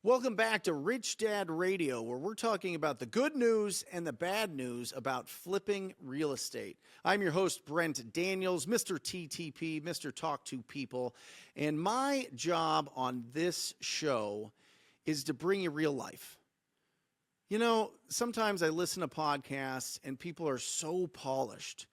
Welcome back to Rich Dad Radio, where we're talking about the good news and the bad news about flipping real estate. I'm your host, Brent Daniels, Mr. TTP, Mr. Talk to People. And my job on this show is to bring you real life. You know, sometimes I listen to podcasts and people are so polished.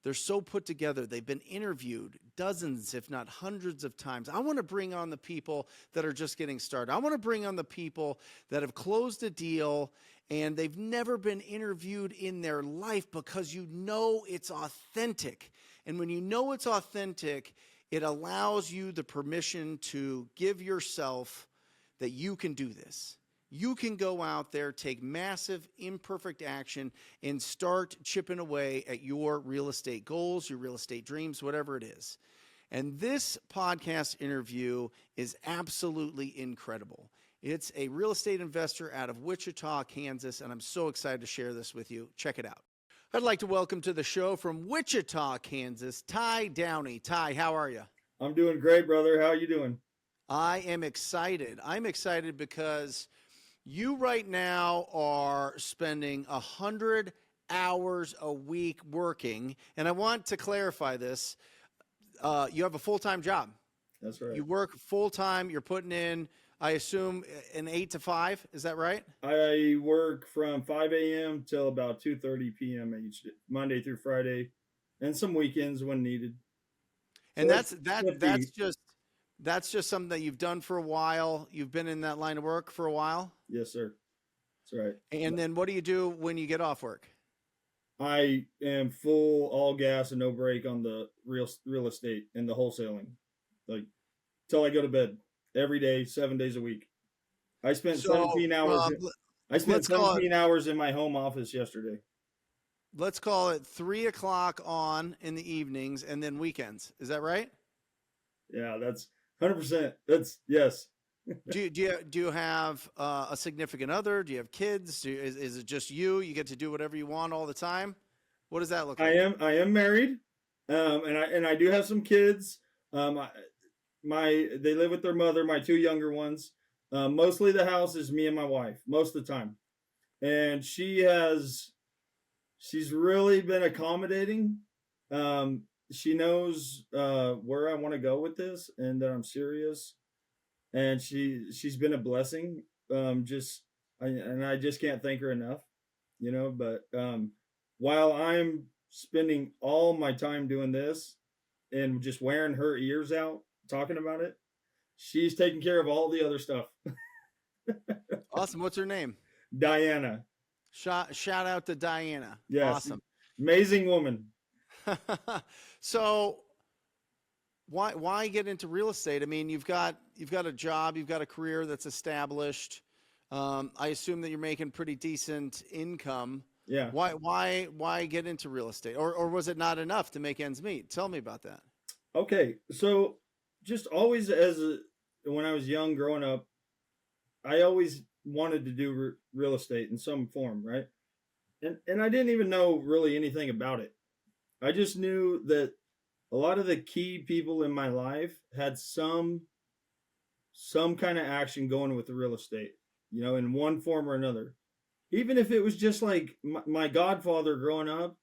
They're so put together. They've been interviewed dozens, if not hundreds of times. I want to bring on the people that are just getting started. I want to bring on the people that have closed a deal and they've never been interviewed in their life because you know it's authentic. And when you know it's authentic, it allows you the permission to give yourself that you can do this. You can go out there, take massive, imperfect action, and start chipping away at your real estate goals, your real estate dreams, whatever it is. And this podcast interview is absolutely incredible. It's a real estate investor out of Wichita, Kansas, and I'm so excited to share this with you. Check it out. I'd like to welcome to the show from Wichita, Kansas, Ty Downey. Ty, how are you? I'm doing great, brother. How are you doing? I am excited. I'm excited because you right now are spending 100 hours a week working, and I want to clarify this. You have a full-time job. That's right. You work full-time. You're putting in, I assume, an 8 to 5. Is that right? I work from 5 a.m. till about 2:30 p.m. each day, Monday through Friday, and some weekends when needed. And so that's just something that you've done for a while. You've been in that line of work for a while. Yes, sir. That's right. And then what do you do when you get off work? I am full all gas and no brake on the real estate and the wholesaling, like till I go to bed every day, 7 days a week. I spent 17 hours. I spent 17 hours in my home office yesterday. Let's call it 3 o'clock on in the evenings and then weekends. Is that right? Yeah, that's 100%. That's yes. Do you have a significant other? Do you have kids? Is it just you? You get to do whatever you want all the time? What does that look like? I am married, and I do have some kids. They live with their mother. My two younger ones. Mostly the house is me and my wife most of the time, and she's really been accommodating. She knows where I want to go with this and that I'm serious. And she's been a blessing. I just can't thank her enough, you know, but while I'm spending all my time doing this and just wearing her ears out, talking about it, she's taking care of all the other stuff. Awesome. What's her name? Diana. Shout out to Diana. Yes. Awesome. Amazing woman. So why get into real estate? I mean, you've got a job, you've got a career that's established. I assume that you're making pretty decent income. Yeah. Why get into real estate? Or was it not enough to make ends meet? Tell me about that. Okay. So just always when I was young growing up, I always wanted to do real estate in some form, right? And I didn't even know really anything about it. I just knew that a lot of the key people in my life had some kind of action going with the real estate, you know, in one form or another. Even if it was just like my godfather growing up,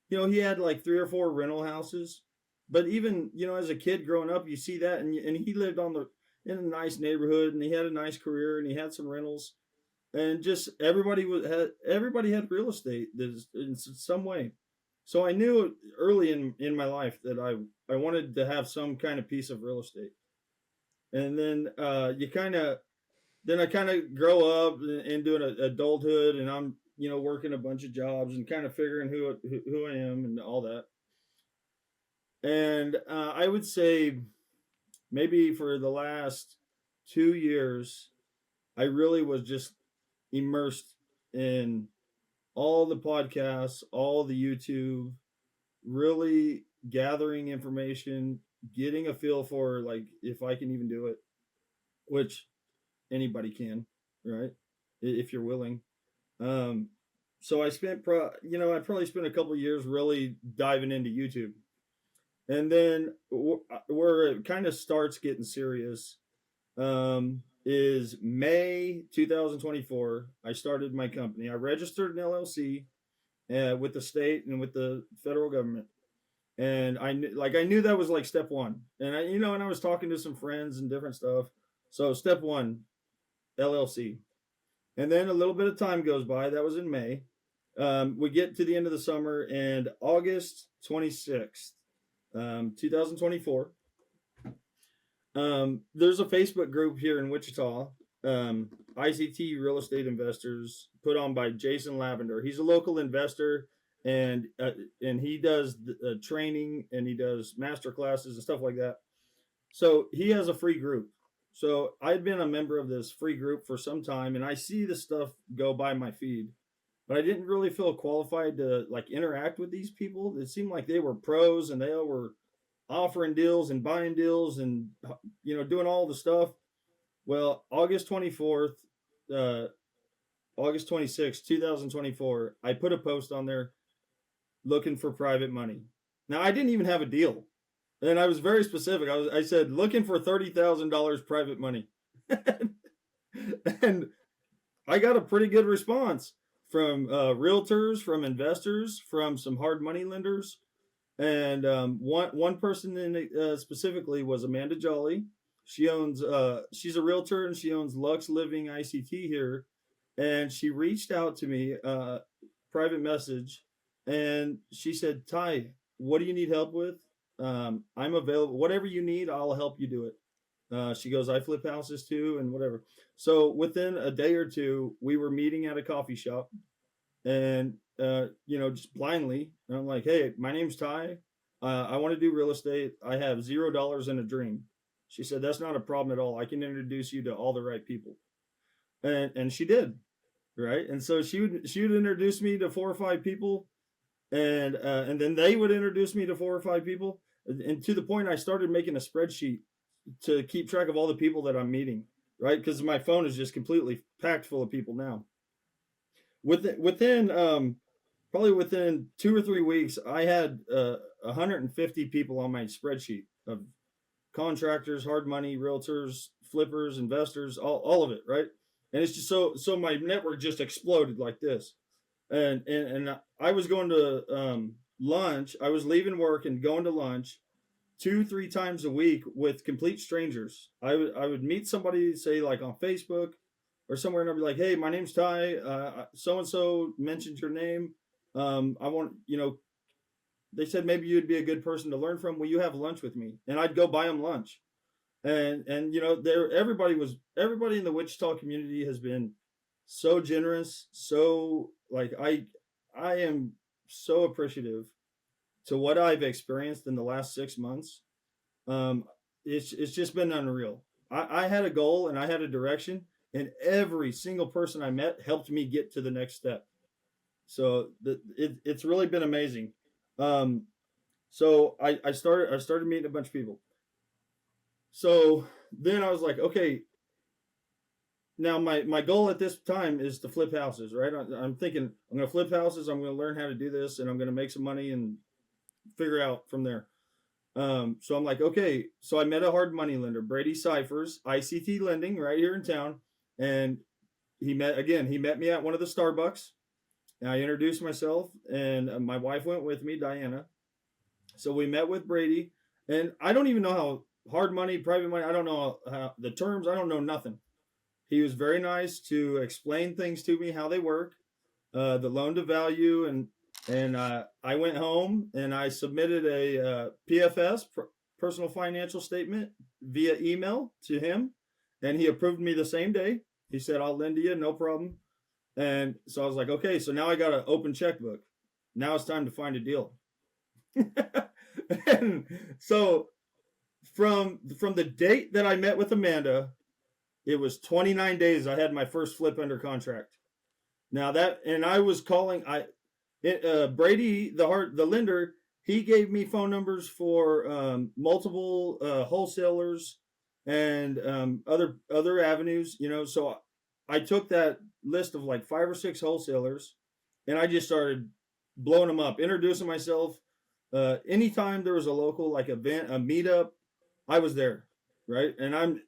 you know, he had like 3 or 4 rental houses. But even, you know, as a kid growing up, you see that, and he lived in a nice neighborhood, and he had a nice career, and he had some rentals, and just everybody had real estate in some way. So I knew early in my life that I wanted to have some kind of piece of real estate. And then I kind of grow up and doing adulthood, and I'm, you know, working a bunch of jobs and kind of figuring who I am and all that. And I would say maybe for the last 2 years, I really was just immersed in all the podcasts, all the YouTube, really gathering information, getting a feel for like if I can even do it, which anybody can, right? If you're willing. So I probably spent a couple of years really diving into YouTube. And then where it kind of starts getting serious is May 2024. I started my company. I registered an LLC with the state and with the federal government. And I knew that was like step one. And I was talking to some friends and different stuff. So step one, LLC. And then a little bit of time goes by. That was in May. We get to the end of the summer, and August 26th, 2024. There's a Facebook group here in Wichita, ICT Real Estate Investors, put on by Jason Lavender. He's a local investor, and he does training, and he does master classes and stuff like that. So he has a free group. So I'd been a member of this free group for some time, and I see the stuff go by my feed, but I didn't really feel qualified to like interact with these people. It seemed like they were pros, and they were offering deals and buying deals and doing all the stuff. Well, August 24th, August 26th, 2024, I put a post on there looking for private money. Now I didn't even have a deal, and I was very specific. I said looking for $30,000 private money, and I got a pretty good response from realtors, from investors, from some hard money lenders. And one person specifically was Amanda Jolly. She owns she's a realtor, and she owns Lux Living ICT here. And she reached out to me, private message, and she said, "Ty, what do you need help with? I'm available. Whatever you need, I'll help you do it." She goes, "I flip houses too, and whatever." So within a day or two, we were meeting at a coffee shop, and just blindly, and I'm like, "Hey, my name's Ty. I want to do real estate. I have $0 in a dream." She said, "That's not a problem at all. I can introduce you to all the right people," and she did, right? And so she would introduce me to 4 or 5 people, and then they would introduce me to 4 or 5 people, and to the point I started making a spreadsheet to keep track of all the people that I'm meeting, right? Because my phone is just completely packed full of people now. Within probably within 2 or 3 weeks, I had 150 people on my spreadsheet of contractors, hard money, realtors, flippers, investors, all of it, right? And it's just so my network just exploded like this. And I was going to lunch. I was leaving work and going to lunch 2-3 times a week with complete strangers. I would meet somebody, say like on Facebook or somewhere, and I'd be like, "Hey, my name's Ty. So and so mentioned your name. I want They said maybe you'd be a good person to learn from. Will you have lunch with me?" And I'd go buy them lunch. And everybody in the Wichita community has been so generous. So like I am so appreciative to what I've experienced in the last 6 months. Um, it's just been unreal. I had a goal, and I had a direction, and every single person I met helped me get to the next step. So it's really been amazing. So I started meeting a bunch of people. So then I was like, okay, now my goal at this time is to flip houses, right? I'm thinking I'm going to flip houses. I'm going to learn how to do this, and I'm going to make some money and figure out from there. So I'm like, okay. So I met a hard money lender, Brady Cyphers, ICT Lending, right here in town, and he met me at one of the Starbucks. And I introduced myself, and my wife went with me, Diana. So we met with Brady, and I don't even know how hard money, private money. I don't know how the terms. I don't know nothing. He was very nice to explain things to me, how they work, the loan to value, and I went home and I submitted a PFS, personal financial statement, via email to him, and he approved me the same day. He said, "I'll lend to you, no problem." And so I was like, okay, so now I got an open checkbook. Now it's time to find a deal. And so from the date that I met with Amanda, it was 29 days I had my first flip under contract. Now and I was calling Brady, the lender. He gave me phone numbers for multiple wholesalers and other avenues. So I took that list of like 5 or 6 wholesalers, and I just started blowing them up, introducing myself. Anytime there was a local like event, a meetup, I was there, right? And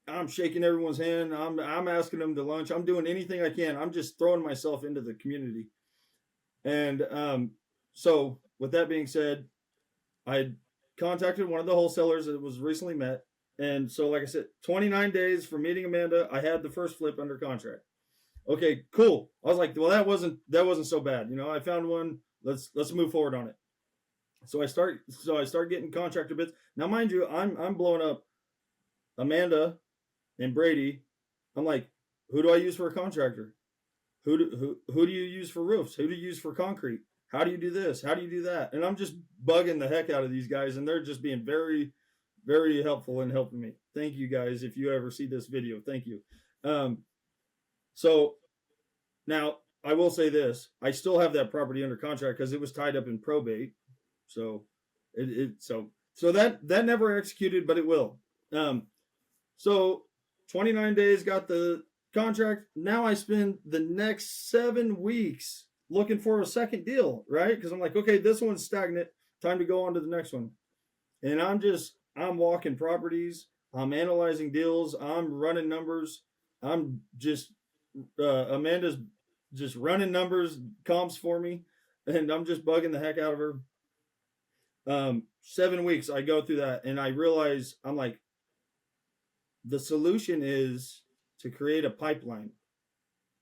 I'm shaking everyone's hand. I'm asking them to lunch. I'm doing anything I can. I'm just throwing myself into the community. And so with that being said, I contacted one of the wholesalers that was recently met. And so, like I said, 29 days from meeting Amanda, I had the first flip under contract. Okay, cool. I was like, well, that wasn't so bad. I found one. Let's move forward on it. So I start getting contractor bits. Now, mind you, I'm blowing up Amanda and Brady. I'm like, who do I use for a contractor? Who do you use for roofs? Who do you use for concrete? How do you do this? How do you do that? And I'm just bugging the heck out of these guys, and they're just being very, very helpful in helping me. Thank you guys. If you ever see this video, thank you. So now I will say this: I still have that property under contract because it was tied up in probate. So so that never executed, but it will. So 29 days got the contract. Now I spend the next 7 weeks looking for a second deal, right? Because I'm like, okay, this one's stagnant. Time to go on to the next one. And I'm walking properties. I'm analyzing deals. I'm running numbers. I'm just Amanda's just running numbers, comps for me, and I'm just bugging the heck out of her. 7 weeks I go through that, and I realize I'm like, the solution is to create a pipeline,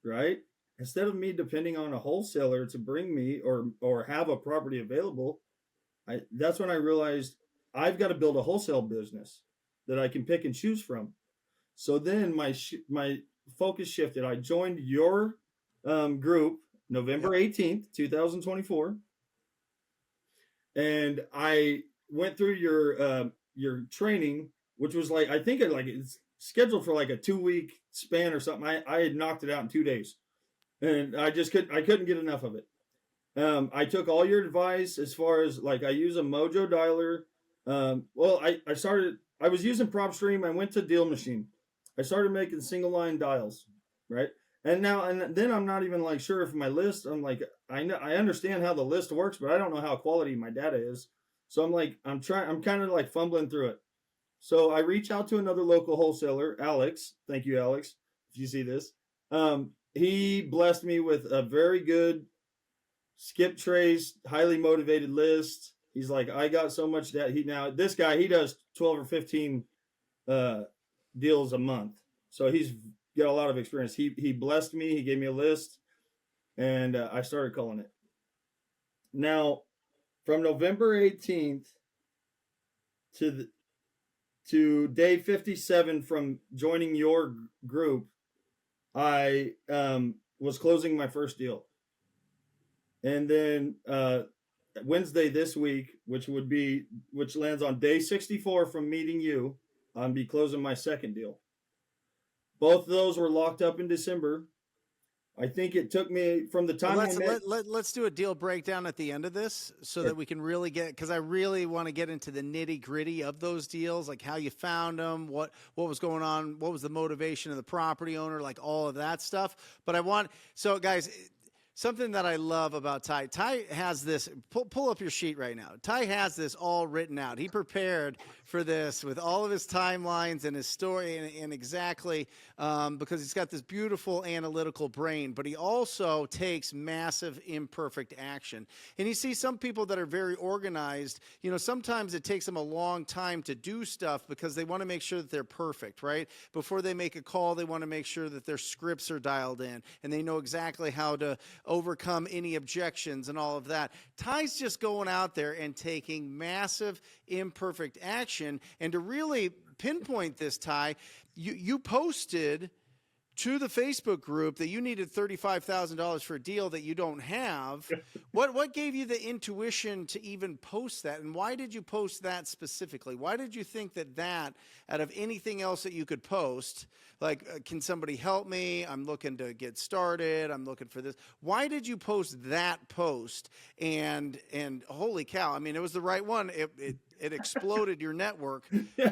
right? Instead of me depending on a wholesaler to bring me or have a property available, that's when I realized I've got to build a wholesale business that I can pick and choose from. So then my focus shifted. I joined your group November 18th, 2024, and I went through your training, which was like, I think it's scheduled for like a 2-week span or something. I had knocked it out in 2 days, and I couldn't get enough of it. I took all your advice as far as like I use a Mojo dialer. Well, I was using PropStream. I went to Deal Machine. I started making single line dials, right? And then I'm not even like sure if my list. I'm like, I understand how the list works, but I don't know how quality my data is. So I'm like, I'm kind of like fumbling through it. So I reach out to another local wholesaler, Alex. Thank you, Alex, if you see this. He blessed me with a very good skip trace, highly motivated list. He's like, I got so much that this guy, he does 12 or 15 deals a month. So he's got a lot of experience. He blessed me. He gave me a list, and I started calling it. Now, from November 18th to day 57 from joining your group, I was closing my first deal. And then Wednesday this week, which lands on day 64 from meeting you, I'll be closing my second deal. Both of those were locked up in December. I think it took me from the time let's do a deal breakdown at the end of this so that we can really because I really want to get into the nitty gritty of those deals, like how you found them, what was going on, what was the motivation of the property owner, like all of that stuff. But so guys, something that I love about Ty. Ty has this, pull up your sheet right now. Ty has this all written out. He prepared for this with all of his timelines and his story and exactly because he's got this beautiful analytical brain, but he also takes massive imperfect action. And you see some people that are very organized, sometimes it takes them a long time to do stuff because they want to make sure that they're perfect, right? Before they make a call, they want to make sure that their scripts are dialed in and they know exactly how to overcome any objections and all of that. Ty's just going out there and taking massive imperfect action. And to really pinpoint this, Ty, you posted to the Facebook group that you needed $35,000 for a deal that you don't have. What gave you the intuition to even post that? And why did you post that specifically? Why did you think that out of anything else that you could post, like, can somebody help me? I'm looking to get started. I'm looking for this. Why did you post that post? And holy cow, I mean, it was the right one. It exploded your network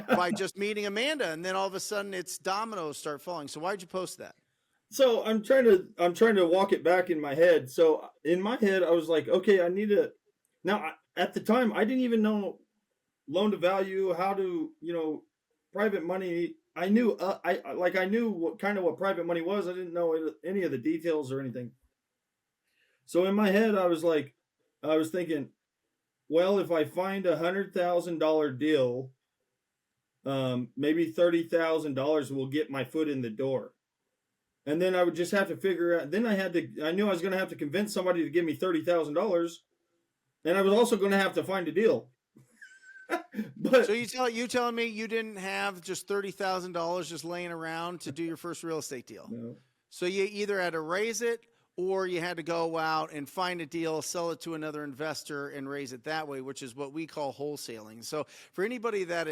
by just meeting Amanda, and then all of a sudden it's dominoes start falling. So why'd you post that? So I'm trying to walk it back in my head. So in my head, I was like, okay, I need to. Now at the time, I didn't even know loan to value, how to, private money I knew I knew what private money was. I didn't know any of the details or anything. So in my head, I was thinking, well, if I find $100,000 deal, maybe $30,000 will get my foot in the door, and then I would just have to figure out. Then I knew I was going to have to convince somebody to give me $30,000, and I was also going to have to find a deal. So But you telling me you didn't have just $30,000 just laying around to do your first real estate deal? no, So you either had to raise it or you had to go out and find a deal, sell it to another investor and raise it that way, which is what we call wholesaling. So for anybody that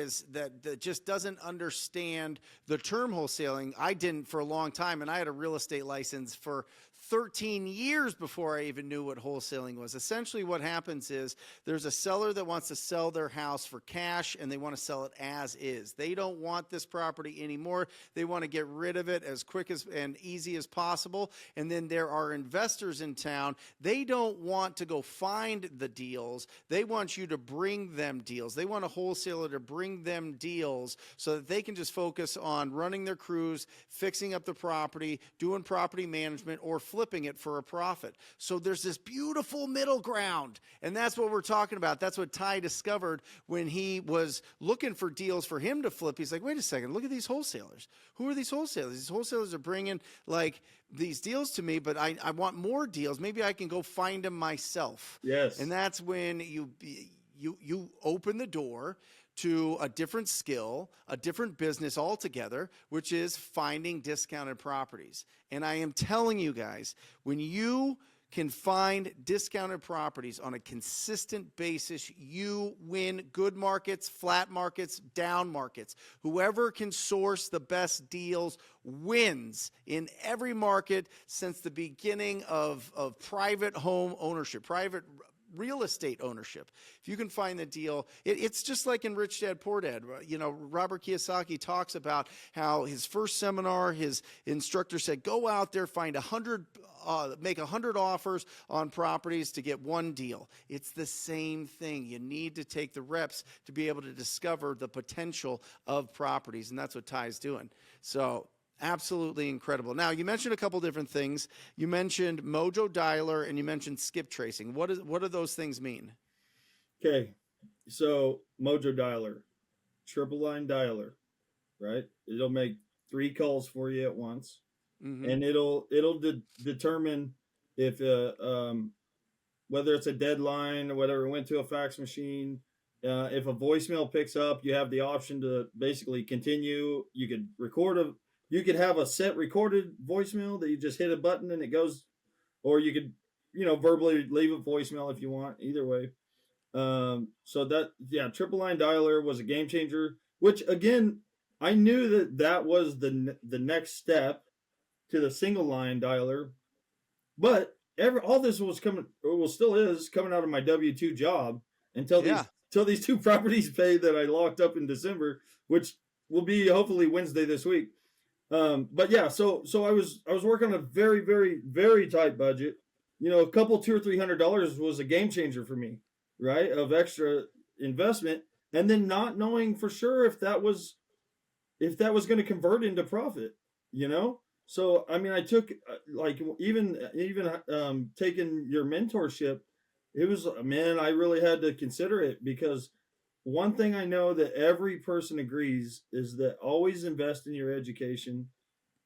just doesn't understand the term wholesaling, I didn't for a long time, and I had a real estate license for 13 years before I even knew what wholesaling was. Essentially what happens is there's a seller that wants to sell their house for cash and they want to sell it as is. They don't want this property anymore. They want to get rid of it as quick as and easy as possible. And then there are investors in town. They don't want to go find the deals. They want you to bring them deals. They want a wholesaler to bring them deals so that they can just focus on running their crews, fixing up the property, doing property management, or flipping it for a profit. So there's this beautiful middle ground, and that's what we're talking about. That's what Ty discovered when he was looking for deals for him to flip. He's like, wait a second, look at these wholesalers. Who are these wholesalers? These wholesalers are bringing like these deals to me, but I want more deals. Maybe I can go find them myself. yes, And that's when you open the door to a different skill, a different business altogether, which is finding discounted properties. And I am telling you guys, when you can find discounted properties on a consistent basis, you win good markets, flat markets, down markets. Whoever can source the best deals wins in every market since the beginning of private home ownership, private real estate ownership. If you can find the deal, it's just like in Rich Dad Poor Dad. You know, Robert Kiyosaki talks about how his first seminar, his instructor said, go out there, find 100, make 100 offers on properties to get one deal. It's the same thing. You need to take the reps to be able to discover the potential of properties, and that's what Ty's doing. So absolutely incredible. Now, you mentioned a couple different things. You mentioned Mojo Dialer and you mentioned skip tracing. What do those things mean? okay. So Mojo Dialer, triple line dialer, right? It'll make 3 calls for you at once, Mm-hmm. and it'll determine if whether it's a deadline or whether it went to a fax machine. If a voicemail picks up, you have the option to basically continue. You could have a set recorded voicemail that you just hit a button and it goes, or you could, verbally leave a voicemail if you want. Either way. So triple line dialer was a game changer. Which again, I knew that was the next step to the single line dialer, but all this was coming, or well, still is coming out of my W-2 job until Yeah. these 2 properties paid that I locked up in December, which will be hopefully Wednesday this week. But yeah, so I was working on a very, very, very tight budget. A couple $200 or $300 was a game changer for me, right? Of extra investment, and then not knowing for sure if that was going to convert into profit. So I mean, I took even taking your mentorship. It was, man, I really had to consider it, because one thing I know that every person agrees is that always invest in your education.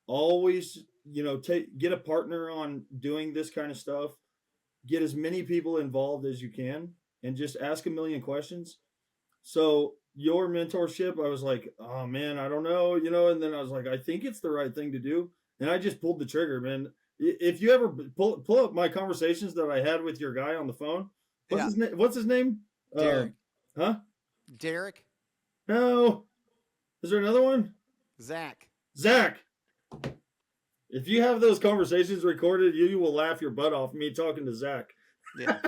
Always, get a partner on doing this kind of stuff. Get as many people involved as you can, and just ask a million questions. So your mentorship, I was like, oh man, I don't know, and then I was like, I think it's the right thing to do, and I just pulled the trigger, man. If you ever pull up my conversations that I had with your guy on the phone, Yeah. What's his name? Derek. Huh? Derek. No. Is there another one? Zach. Zach. If you have those conversations recorded, you will laugh your butt off me talking to Zach. Yeah.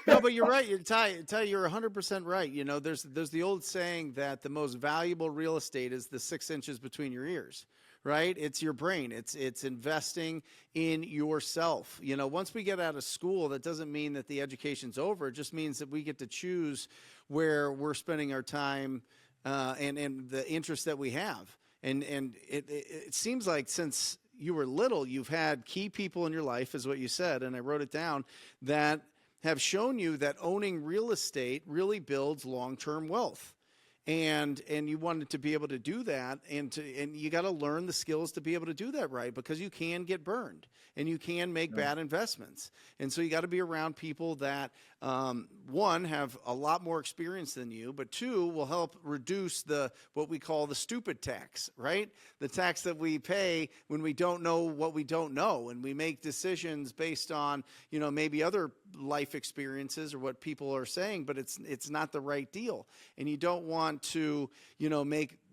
No, but you're right. Ty, you're 100% right. There's the old saying that the most valuable real estate is the 6 inches between your ears, right? It's your brain. It's investing in yourself. Once we get out of school, that doesn't mean that the education's over. It just means that we get to choose where we're spending our time and the interest that we have. And it seems like since you were little, you've had key people in your life, is what you said, and I wrote it down, that have shown you that owning real estate really builds long-term wealth. And you wanted to be able to do that, and you got to learn the skills to be able to do that right, because you can get burned and you can make bad investments. And so you got to be around people that, one, have a lot more experience than you, but two, will help reduce what we call the stupid tax, right? The tax that we pay when we don't know what we don't know, and we make decisions based on, maybe other life experiences or what people are saying, but it's not the right deal. And you don't want to,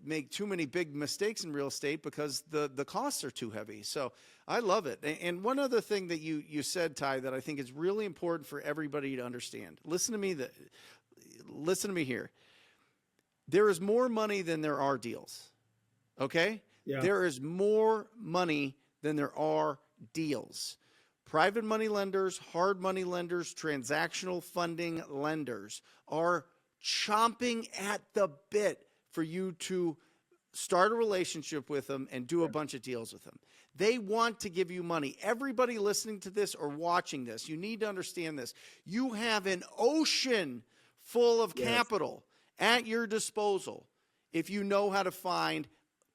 make too many big mistakes in real estate because the costs are too heavy. So I love it. And one other thing that you said, Ty, that I think is really important for everybody to understand. Listen to me here. There is more money than there are deals. Okay? Yeah. There is more money than there are deals. Private money lenders, hard money lenders, transactional funding lenders are chomping at the bit for you to start a relationship with them and do a bunch of deals with them. They want to give you money. Everybody listening to this or watching this, you need to understand this. You have an ocean full of capital at your disposal if you know how to find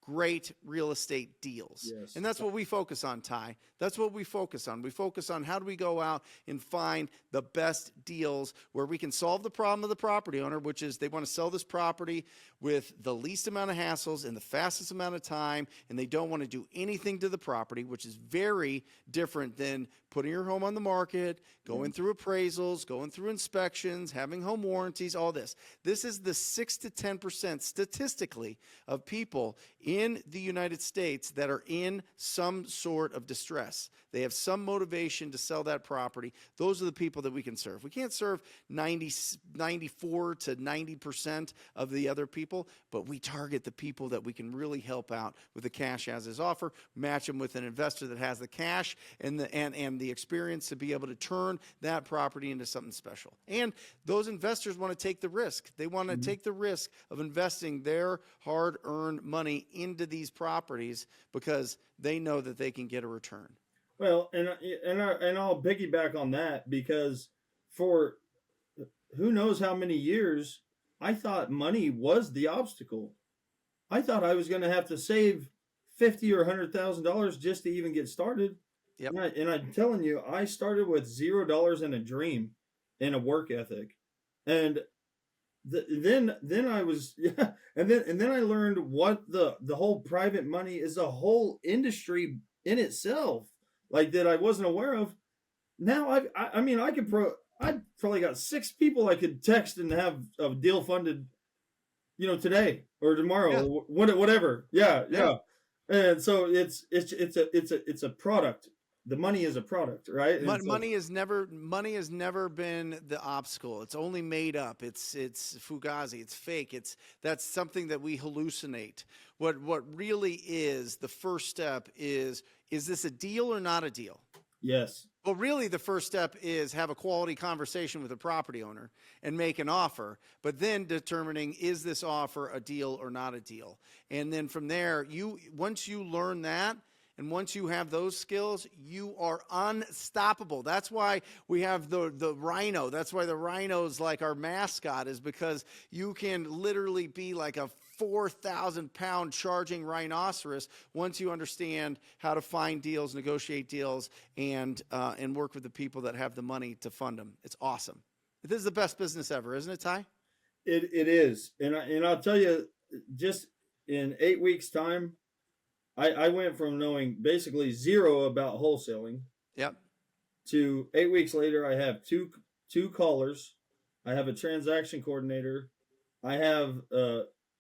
great real estate deals. Yes. And that's what we focus on, Ty. That's what we focus on. We focus on how do we go out and find the best deals where we can solve the problem of the property owner, which is they want to sell this property with the least amount of hassles in the fastest amount of time, and they don't want to do anything to the property, which is very different than putting your home on the market, going through appraisals, going through inspections, having home warranties, all this. This is the 6 to 10% statistically of people in the United States that are in some sort of distress. They have some motivation to sell that property. Those are the people that we can serve. We can't serve 94 to 90% of the other people, but we target the people that we can really help out with the cash as is offer, match them with an investor that has the cash and the experience to be able to turn that property into something special. And those investors want to take the risk. They want to take the risk of investing their hard-earned money into these properties because they know that they can get a return. Well, and I'll piggyback on that, because for who knows how many years, I thought money was the obstacle. I thought I was going to have to save $50,000 or $100,000 just to even get started. Yep. And I'm telling you, I started with $0 and a dream and a work ethic, and then I was and then I learned what the whole private money is, a whole industry in itself, like that I wasn't aware of. Now I probably got 6 people I could text and have a deal funded, today or tomorrow, or whatever. Yeah. And so it's a product. The money is a product, right? Money has never been the obstacle. It's only made up. It's fugazi. It's fake. That's something that we hallucinate. What really is the first step is this a deal or not a deal? Yes. Well, really, the first step is have a quality conversation with a property owner and make an offer, but then determining, is this offer a deal or not a deal? And then from there, once you learn that, and once you have those skills, you are unstoppable. That's why we have the rhino. That's why the rhino's like our mascot, is because you can literally be like a 4,000-pound charging rhinoceros once you understand how to find deals, negotiate deals, and work with the people that have the money to fund them. It's awesome. This is the best business ever, isn't it, Ty? It is. And I'll tell you, just in 8 weeks' time, I went from knowing basically zero about wholesaling. Yep. To 8 weeks later, I have two callers. I have a transaction coordinator. I have,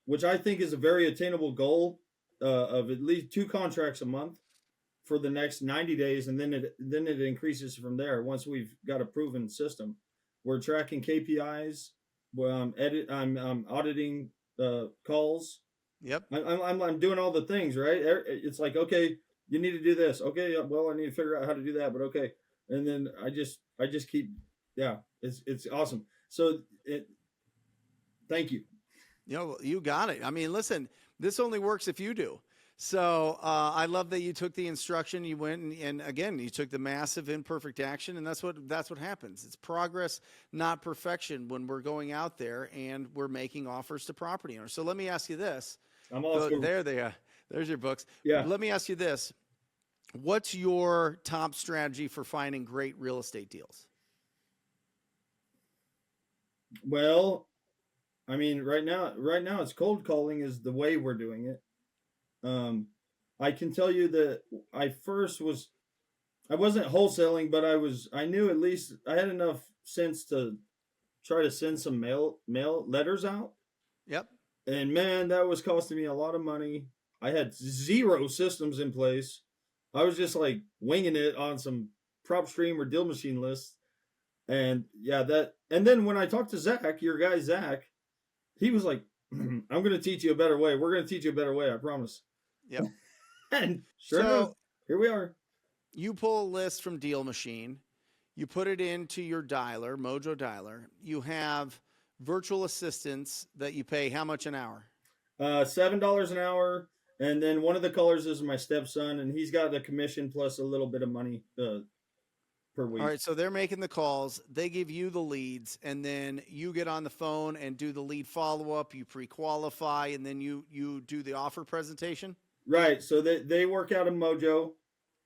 which I think is a very attainable goal, of at least 2 contracts a month for the next 90 days. And then it increases from there once we've got a proven system. We're tracking KPIs. I'm auditing calls. Yep. I'm doing all the things, right? It's like, okay, you need to do this. Okay, well, I need to figure out how to do that, but okay. And then I just keep, it's awesome. So thank you. You got it. I mean, listen, This only works if you do. So I love that you took the instruction. You went and again, you took the massive imperfect action, and that's what happens. It's progress, not perfection, when we're going out there and we're making offers to property owners. So let me ask you this. I'm also There they are. There's your books. Yeah. Let me ask you this. What's your top strategy for finding great real estate deals? Well, I mean, right now it's cold calling is the way we're doing it. I can tell you that I wasn't wholesaling, but I knew at least I had enough sense to try to send some mail letters out. Yep. And man, that was costing me a lot of money. I had zero systems in place. I was just like winging it on some PropStream or Deal Machine lists. And and then when I talked to Zach, your guy Zach, he was like, I'm going to teach you a better way. We're going to teach you a better way, I promise. Yep. And sure enough, here we are. You pull a list from Deal Machine, you put it into your dialer, Mojo dialer. You have virtual assistants that you pay how much an hour? $7 an hour. And then one of the callers is my stepson, and he's got the commission plus a little bit of money per week. All right, so they're making the calls. They give you the leads, and then you get on the phone and do the lead follow-up. You pre-qualify, and then you do the offer presentation? Right. So they work out of Mojo,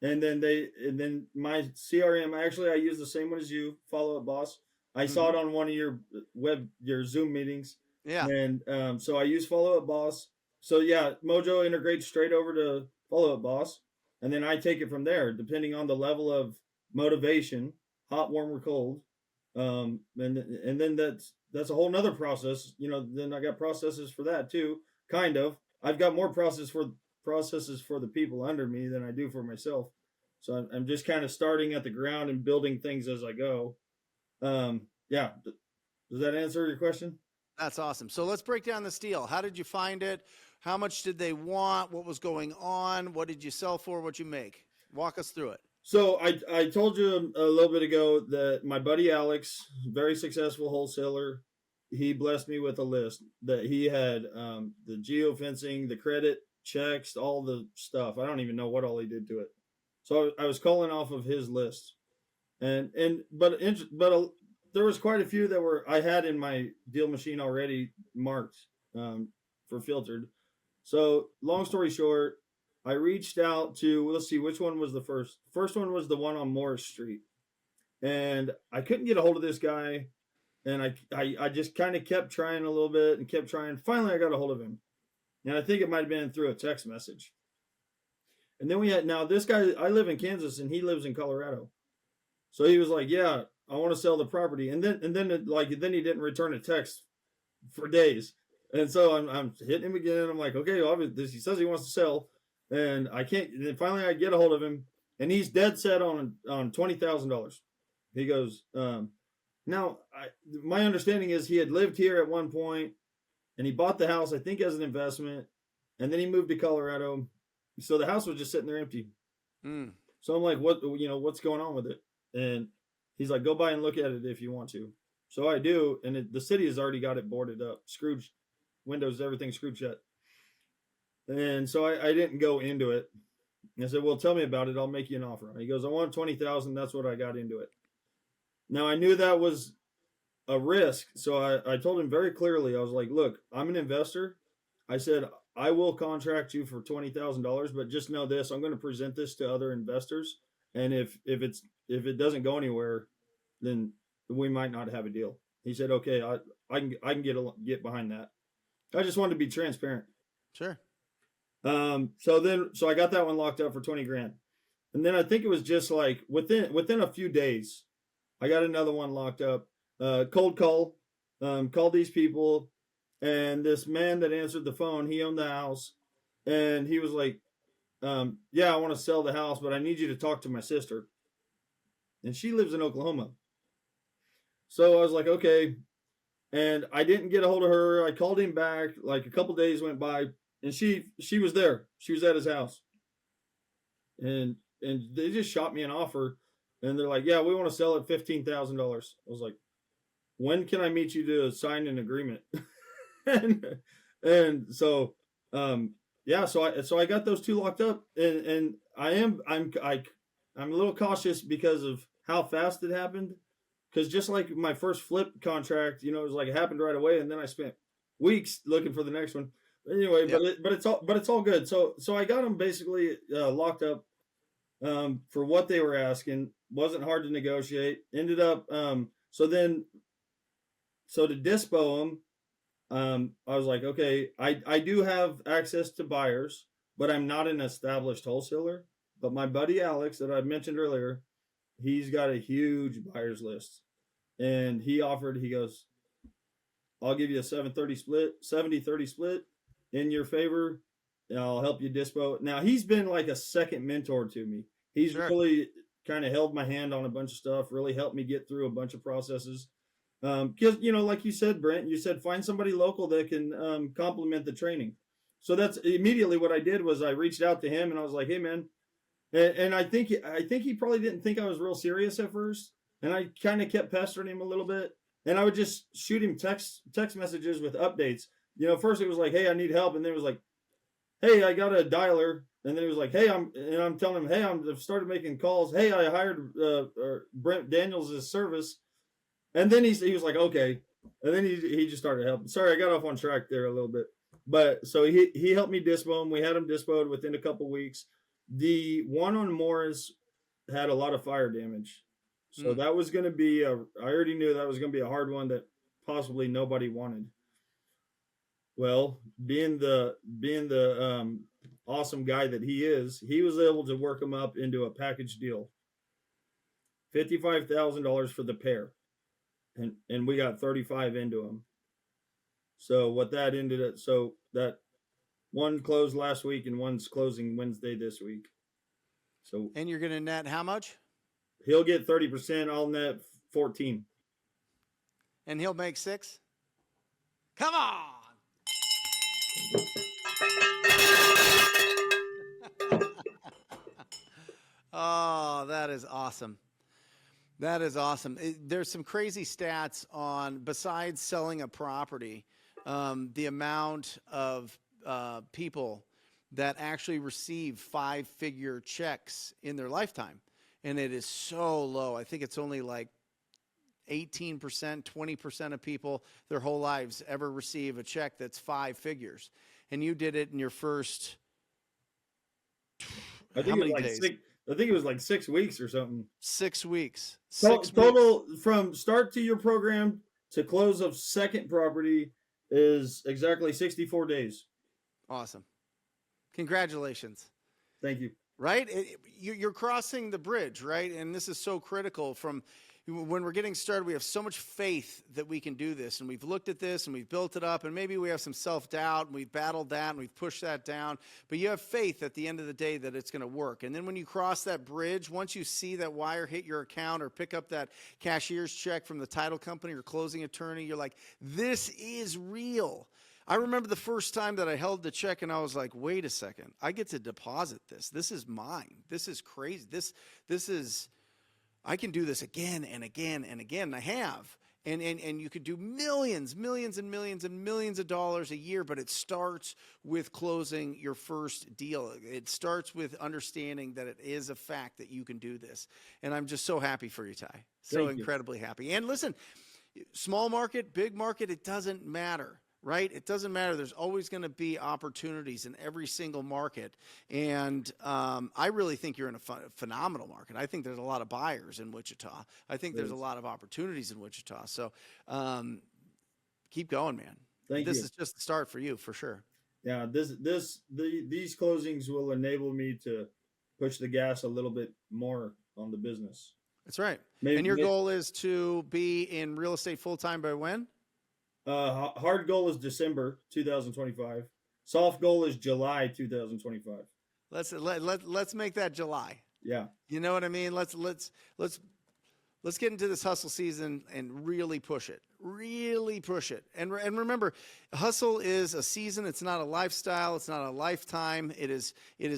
and then my CRM, actually I use the same one as you, Follow Up Boss. I saw it on one of your Zoom meetings. Yeah. And so I use Follow Up Boss. So yeah, Mojo integrates straight over to Follow Up Boss, and then I take it from there, depending on the level of motivation, hot, warm, or cold. And then that's a whole nother process. Then I got processes for that too. Kind of. I've got more processes for the people under me than I do for myself. So I'm just kind of starting at the ground and building things as I go. Yeah. Does that answer your question? That's awesome. So let's break down this deal. How did you find it? How much did they want? What was going on? What did you sell for? What'd you make? Walk us through it. So I told you a little bit ago that my buddy Alex, very successful wholesaler, he blessed me with a list that he had the geofencing, the credit checks, all the stuff. I don't even know what all he did to it. So I was calling off of his list, but there was quite a few that I had in my Deal Machine already marked for filtered. So long story short, I reached out to, let's see, which one was the first? First one was the one on Morris Street. And I couldn't get a hold of this guy. And I just kind of kept trying a little bit and kept trying. Finally, I got a hold of him. And I think it might have been through a text message. And then now this guy, I live in Kansas and he lives in Colorado. So he was like, yeah, I want to sell the property. And then he didn't return a text for days. And so I'm hitting him again. I'm like, okay, obviously he says he wants to sell. And I can't. And then finally, I get a hold of him, and he's dead set on $20,000. He goes, now my understanding is he had lived here at one point, and he bought the house, I think, as an investment, and then he moved to Colorado, so the house was just sitting there empty. So I'm like, what's going on with it? And he's like, go by and look at it if you want to. So I do, and the city has already got it boarded up, scrooged, windows, everything screwed shut. And so I didn't go into it. And I said, well, tell me about it. I'll make you an offer. And he goes, I want 20,000. That's what I got into it. Now I knew that was a risk. So I told him very clearly, I was like, look, I'm an investor. I said, I will contract you for $20,000, but just know this, I'm going to present this to other investors. And if it doesn't go anywhere, then we might not have a deal. He said, okay, I can get behind that. I just wanted to be transparent. Sure. So I got that one locked up for 20 grand. And then I think it was just like within a few days, I got another one locked up, cold call, called these people, and this man that answered the phone, he owned the house, and he was like, yeah, I want to sell the house, but I need you to talk to my sister. And she lives in Oklahoma. So I was like, okay. And I didn't get a hold of her. I called him back, like a couple days went by. And she was there. She was at his house. And they just shot me an offer. And they're like, yeah, we want to sell it $15,000. I was like, when can I meet you to sign an agreement? and so Yeah, so I got those two locked up, and I'm a little cautious because of how fast it happened. Because just like my first flip contract, it was like it happened right away, and then I spent weeks looking for the next one. Anyway, Yep. but it's all good. So I got them basically locked up for what they were asking. Wasn't hard to negotiate. Ended up so to dispo them, I was like, okay, I do have access to buyers, but I'm not an established wholesaler. But my buddy Alex that I mentioned earlier, he's got a huge buyers list. And he goes, I'll give you a 730 split, 70-30 split in your favor. And I'll help you dispo. Now he's been like a second mentor to me. He's Sure. really kind of held my hand on a bunch of stuff, really helped me get through a bunch of processes. Because like you said, Brent, you said find somebody local that can complement the training. So that's immediately what I did was I reached out to him and I was like, hey man, and I think he probably didn't think I was real serious at first, and I kind of kept pestering him a little bit, and I would just shoot him text messages with updates. First it was like, hey, I need help, and then it was like, hey, I got a dialer, and then it was like, hey, I'm telling him, hey, I've started making calls. Hey, I hired Brent Daniels' service. And then he was like, okay. And then he just started helping. Sorry, I got off on track there a little bit. But so he helped me dispo him. We had him dispoed within a couple weeks. The one on Morris had a lot of fire damage. So that was going to be I already knew that was going to be a hard one that possibly nobody wanted. Well, being the awesome guy that he is, he was able to work him up into a package deal. $55,000 for the pair. And we got 35 into them. So what that ended up, so that one closed last week and one's closing Wednesday this week. So And you're going to net how much? he'll get 30%. I'll net 14. And he'll make 6? Come on. Oh, that is awesome. That is awesome. There's some crazy stats on, besides selling a property, the amount of people that actually receive 5-figure checks in their lifetime. And it is so low. I think it's only like 18%, 20% of people their whole lives ever receive a check that's 5 figures. And you did it in your first, I how think it many was like days? I think it was like 6 weeks or something. 6 weeks. Total from start to your program to close of second property is exactly 64 days. Awesome. Congratulations. Thank you. Right? You're crossing the bridge, right? And this is so critical. From when we're getting started, we have so much faith that we can do this. And we've looked at this and we've built it up. And maybe we have some self-doubt and we've battled that and we've pushed that down. But you have faith at the end of the day that it's going to work. And then when you cross that bridge, once you see that wire hit your account or pick up that cashier's check from the title company or closing attorney, you're like, this is real. I remember the first time that I held the check and I was like, wait a second, I get to deposit this. This is mine. This is crazy. This is, I can do this again and again and again. And I have. And you could do millions of dollars a year, but it starts with closing your first deal. It starts with understanding that it is a fact that you can do this. And I'm just so happy for you, Ty. So incredibly happy. And listen, small market, big market, it doesn't matter. Right? It doesn't matter. There's always going to be opportunities in every single market. And I really think you're in a phenomenal market. I think there's a lot of buyers in Wichita. I think there's a lot of opportunities in Wichita. So keep going, man. This is just the start for you, for sure. Yeah, these closings will enable me to push the gas a little bit more on the business. That's right. And your goal is to be in real estate full-time by when? Hard goal is December 2025. Soft goal is July 2025. Let's make that July. Yeah. You know what I mean? Let's get into this hustle season and really push it. really push it. And remember, hustle is a season. It's not a lifestyle. It's not a lifetime. It is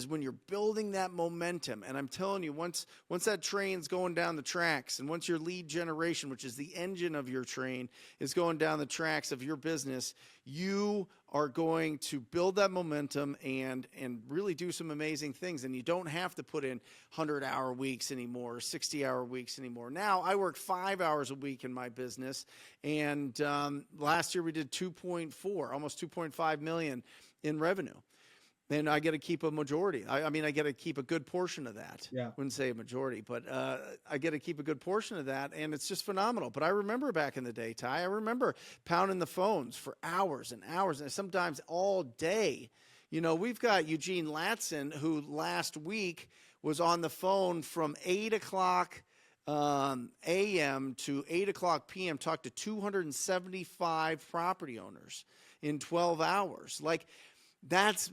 when you're building that momentum. And I'm telling you, once that train's going down the tracks, and once your lead generation, which is the engine of your train, is going down the tracks of your business, you are going to build that momentum and really do some amazing things. And you don't have to put in 100-hour weeks anymore, 60-hour weeks anymore. Now, I work 5 hours a week in my business, and last year we did 2.4, almost 2.5 million in revenue. And I get to keep a majority. I mean, I get to keep a good portion of that. Yeah. Wouldn't say a majority, but I get to keep a good portion of that, and it's just phenomenal. But I remember back in the day, Ty, I remember pounding the phones for hours and hours, and sometimes all day. You know, we've got Eugene Latson, who last week was on the phone from 8 o'clock a.m. to 8 o'clock p.m., talked to 275 property owners in 12 hours. Like, that's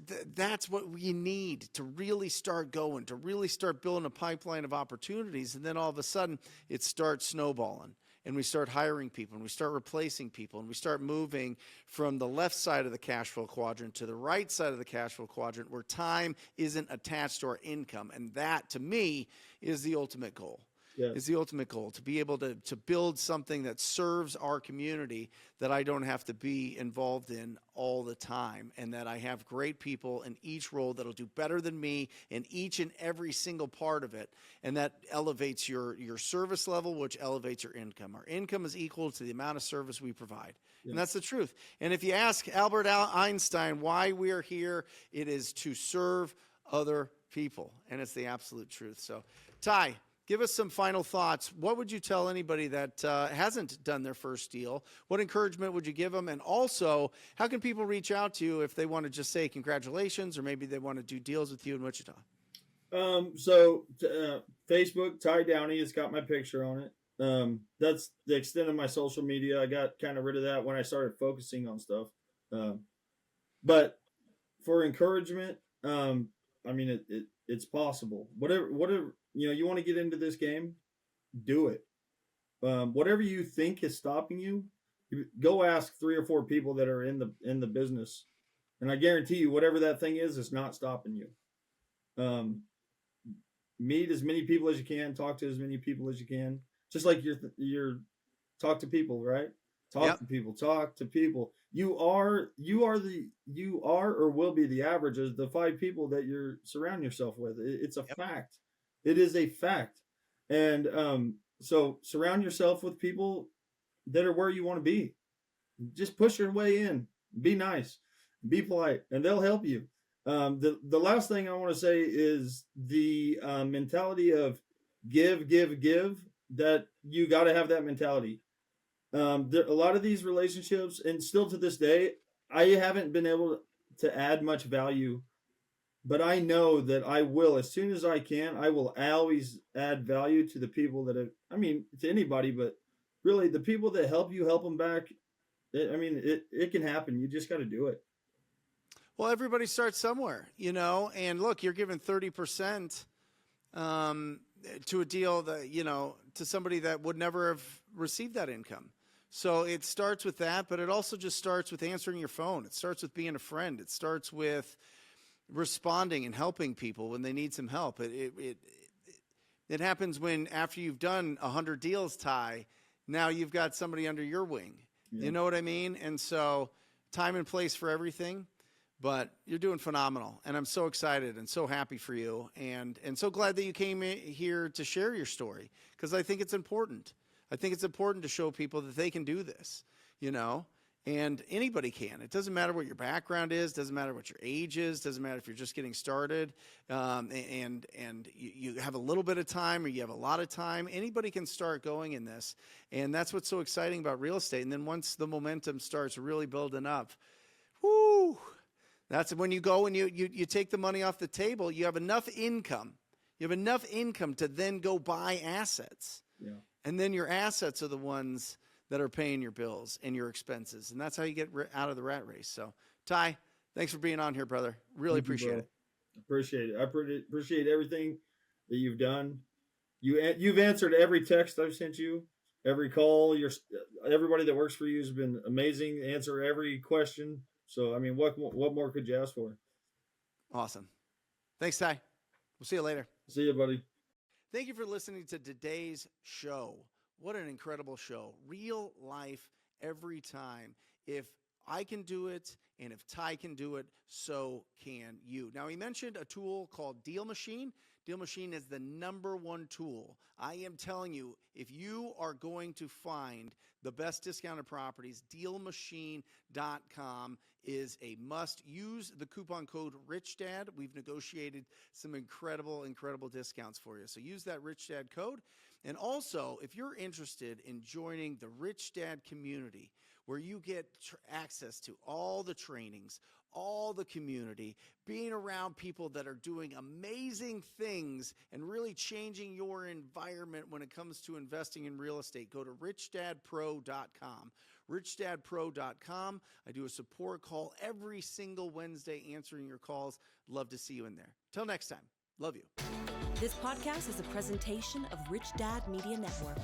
what we need to really start going, to really start building a pipeline of opportunities. And then all of a sudden it starts snowballing, and we start hiring people, and we start replacing people, and we start moving from the left side of the cash flow quadrant to the right side of the cash flow quadrant, where time isn't attached to our income. And that, to me, is the ultimate goal. Yeah. Is the ultimate goal, to be able to build something that serves our community, that I don't have to be involved in all the time, and that I have great people in each role that'll do better than me in each and every single part of it. And that elevates your service level, which elevates your income. Our income is equal to the amount of service we provide. Yeah. And that's the truth. And if you ask Albert Einstein why we are here, it is to serve other people. And it's the absolute truth. So, Ty, give us some final thoughts. What would you tell anybody that hasn't done their first deal? What encouragement would you give them? And also, how can people reach out to you if they want to just say congratulations, or maybe they want to do deals with you in Wichita? Facebook, Ty Downey, has got my picture on it. That's the extent of my social media. I got kind of rid of that when I started focusing on stuff. But for encouragement, I mean, it's possible. Whatever, you want to get into this game, do it. Whatever you think is stopping you, go ask 3 or 4 people that are in the business, and I guarantee you, whatever that thing is not stopping you. Meet as many people as you can, talk to as many people as you can. Just like you're talk to people, right? Talk to people. You are or will be the average of the 5 people that you're surrounding yourself with. It's a fact. It is a fact. And so surround yourself with people that are where you want to be. Just push your way in. Be nice. Be polite, and they'll help you. The last thing I want to say is the mentality of give. That you got to have that mentality. A lot of these relationships, and still to this day, I haven't been able to add much value, but I know that I will, as soon as I can. I will always add value to the people that have, to anybody, but really the people that help you, help them back. It can happen. You just got to do it. Well, everybody starts somewhere, and look, you're giving 30% to a deal that, to somebody that would never have received that income. So it starts with that, but it also just starts with answering your phone. It starts with being a friend. It starts with responding and helping people when they need some help. It happens when, after you've done 100 deals, Ty, now you've got somebody under your wing. Yeah. You know what I mean? And so time and place for everything. But you're doing phenomenal, and I'm so excited and so happy for you, and so glad that you came here to share your story, because I think it's important. I think it's important to show people that they can do this, and anybody can. It doesn't matter what your background is, doesn't matter what your age is, doesn't matter if you're just getting started, and you have a little bit of time or you have a lot of time. Anybody can start going in this, and that's what's so exciting about real estate. And then once the momentum starts really building up, whoo! That's when you go and you take the money off the table. You have enough income. You have enough income to then go buy assets. Yeah. And then your assets are the ones that are paying your bills and your expenses. And that's how you get out of the rat race. So, Ty, thanks for being on here, brother. Really appreciate it. Appreciate it. I appreciate everything that you've done. You've answered every text I've sent you, every call. Everybody that works for you has been amazing. Answer every question. So, I mean, what more could you ask for? Awesome. Thanks, Ty. We'll see you later. See you, buddy. Thank you for listening to today's show. What an incredible show. Real life every time. If I can do it, and if Ty can do it, so can you. Now, he mentioned a tool called Deal Machine. Deal Machine is the #1 tool. I am telling you, if you are going to find the best discounted properties, DealMachine.com is a must. Use the coupon code RichDad. We've negotiated some incredible discounts for you. So use that RichDad code. And also, if you're interested in joining the Rich Dad community, where you get access to all the trainings, all the community, being around people that are doing amazing things and really changing your environment when it comes to investing in real estate, go to richdadpro.com. richdadpro.com. I do a support call every single Wednesday answering your calls. Love to see you in there. Till next time. Love you. This podcast is a presentation of Rich Dad Media Network.